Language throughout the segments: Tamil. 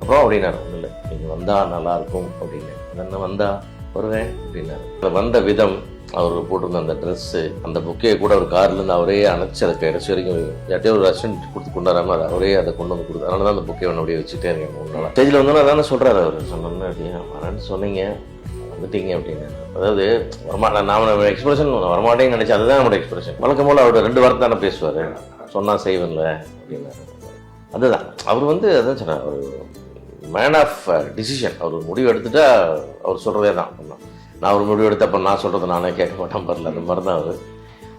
அப்புறம் அப்படின்னாரு, ஒன்றும் இல்லை நீங்கள் வந்தால் நல்லாயிருக்கும் அப்படின்னு. என்ன வந்தா வருவேன் அப்படின்னாரு. வந்த விதம், அவர் போட்டிருந்த அந்த ட்ரெஸ்ஸு, அந்த புக்கையை கூட ஒரு கார்லேருந்து அவரே அணைச்சி அதை கடைசி வரைக்கும் யார்ட்டையோ ஒரு ரெஸ்டாரண்ட் கொடுத்து கொண்டாடாமல் அதை அவரே அதை கொண்டு வந்து கொடுத்து, அதனால தான் அந்த புக்கை ஒன்று அப்படியே வச்சுட்டே இருக்கேன் 3 நாளாக. ஸ்டேஜில் வந்தோன்னா அதானே சொல்கிறாரு அவர், சொன்னோம்னா அப்படியே வரேன்னு சொன்னீங்க வந்துட்டீங்க அப்படின்னு. அதாவது நான் எக்ஸ்பிரஷன் வரமாட்டேன்னு நினச்சி அதுதான் என்னோட எக்ஸ்பிரஷன். வழக்கம் போல் அவர் 2 வார்த்தை தானே பேசுவார், சொன்னால் செய்வேன்ல அப்படின்னாரு. அதுதான் அவர் வந்து அதான் சொன்னார், ஒரு மேன் ஆஃப் டிசிஷன். அவர் முடிவு எடுத்துட்டா அவர் சொல்கிறதே தான் பண்ணான். நான் ஒரு முடிவு எடுத்தப்போ நான் சொல்கிறது நானே கேட்க மாட்டேன் பரல, அந்த மாதிரி தான் அவர்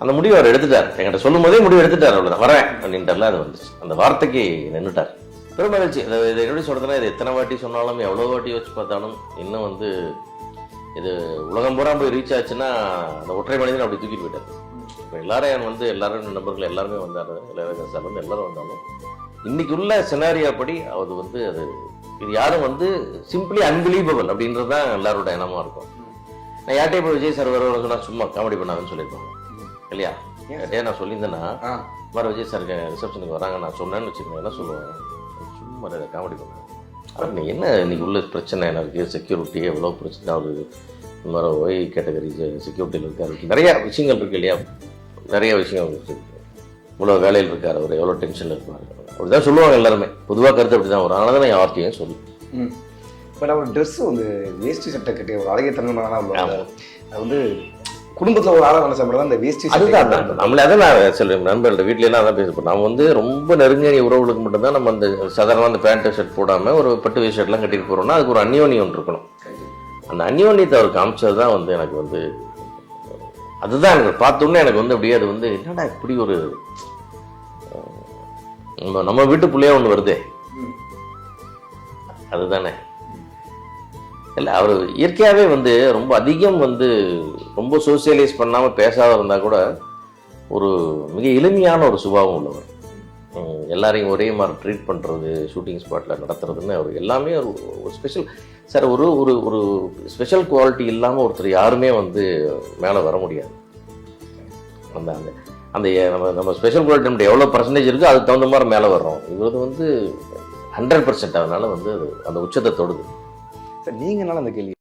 அந்த முடிவு அவர் எடுத்துட்டார். என்கிட்ட சொல்லும் போதே முடிவு எடுத்துட்டார், அவ்வளோதான் வரேன் அப்படின்ட்டுல அது வந்துச்சு. அந்த வார்த்தைக்கு நின்றுட்டார். பெரும் மகிழ்ச்சி. இதை எப்படி சொல்கிறதுனா, இது எத்தனை வாட்டி சொன்னாலும் எவ்வளோ வாட்டி வச்சு பார்த்தாலும் இன்னும் வந்து இது உலகம் பூரா போய் ரீச் ஆச்சுன்னா அந்த ஒற்றை மனிதன் அப்படி தூக்கிட்டு போயிட்டார். இப்போ எல்லாரும் நண்பர்கள் எல்லாருமே வந்தார், இளையராஜா சார் வந்து எல்லாரும் வந்தாலும் இன்னைக்கு உள்ள சினாரியா படி அது வந்து அது இது யாரும் வந்து சிம்பிளி அன்பிலீவபிள் அப்படின்றது தான் எல்லாரோட எண்ணமாக இருக்கும். நான் யார்ட்டே போய் விஜய் சார் வர சொன்னா சும்மா காமெடி பண்ணாங்கன்னு சொல்லியிருப்பாங்க இல்லையா? யார்ட்டே நான் சொல்லியிருந்தேன்னா வர விஜய் சாருக்கு ரிசப்ஷனுக்கு வராங்க நான் சொன்னேன்னு வச்சுக்கோங்க, என்ன சொல்லுவாங்க, சும்மா காமெடி பண்ணாங்க. ஆனால் நீ என்ன இன்னைக்கு உள்ள பிரச்சனை என்ன இருக்குது, செக்யூரிட்டி எவ்வளோ பிரச்சனை ஆகுது, இந்த மாதிரி ஒய் கேட்டகரி செக்யூரிட்டியில் இருக்காரு, நிறையா விஷயங்கள் இருக்குது இல்லையா? நிறைய விஷயம் இருக்குது. இவ்வளோ வேலையில் இருக்கார் அவர், எவ்வளோ டென்ஷனில் இருப்பார், அப்படிதான் சொல்லுவாங்க எல்லாருமே. பொதுவாக கருத்து அப்படி தான் வரும். அதனால தான் நான் யார்த்தையும் சொல்லி. பட் அவர் ட்ரெஸ்ஸு வந்து வேஷ்டி சட்டை கட்டி ஒரு அழகிய தன்மையான அது வந்து குடும்பத்தில் ஒரு ஆளாக நினச்சா மட்டும் தான் அந்த வேஷ்டி அதுதான் நம்மளே அதான் நான் சொல்லுவேன். நண்பர்கள்ட்ட வீட்லாம் அதான் பேசப்போம். நம்ம வந்து ரொம்ப நெருங்கிய உறவுகளுக்கு மட்டும்தான் நம்ம அந்த சாதாரணமாக அந்த பேண்ட் ஷர்ட் போடாமல் ஒரு பட்டு வேஷ்டி ஷர்ட்லாம் கட்டிட்டு போகிறோம்னா அதுக்கு ஒரு அந்யோன்யம் இருக்கணும். அந்த அந்யோன்யத்தை அவர் காமிச்சது தான் வந்து எனக்கு வந்து அதுதான் எனக்கு பார்த்தோன்னே எனக்கு வந்து அப்படியே அது வந்து என்னடா இப்படி ஒரு நம்ம வீட்டு பிள்ளையா ஒன்று வருதே, அதுதானே இல்லை. அவர் இயற்கையாகவே வந்து ரொம்ப அதிகம் வந்து ரொம்ப சோசியலைஸ் பண்ணாமல் பேசாத இருந்தால் கூட ஒரு மிக எளிமையான ஒரு சுபாவம் உள்ளவர். எல்லாரையும் ஒரே மாதிரி ட்ரீட் பண்ணுறது, ஷூட்டிங் ஸ்பாட்டில் நடத்துறதுன்னு அவர் எல்லாமே ஒரு ஸ்பெஷல் சார். ஒரு ஒரு ஒரு ஸ்பெஷல் குவாலிட்டி இல்லாமல் ஒருத்தர் யாருமே வந்து மேலே வர முடியாது. அந்த அந்த அந்த நம்ம ஸ்பெஷல் குவாலிட்டி நம்மகிட்ட எவ்வளோ பர்சன்டேஜ் இருக்கோ அதுக்கு தகுந்த மாதிரி மேலே வர்றோம். இவரது வந்து 100%. அதனால வந்து அந்த உச்சத்தை தொடுது. சார் நீங்கனால அந்த கேள்வி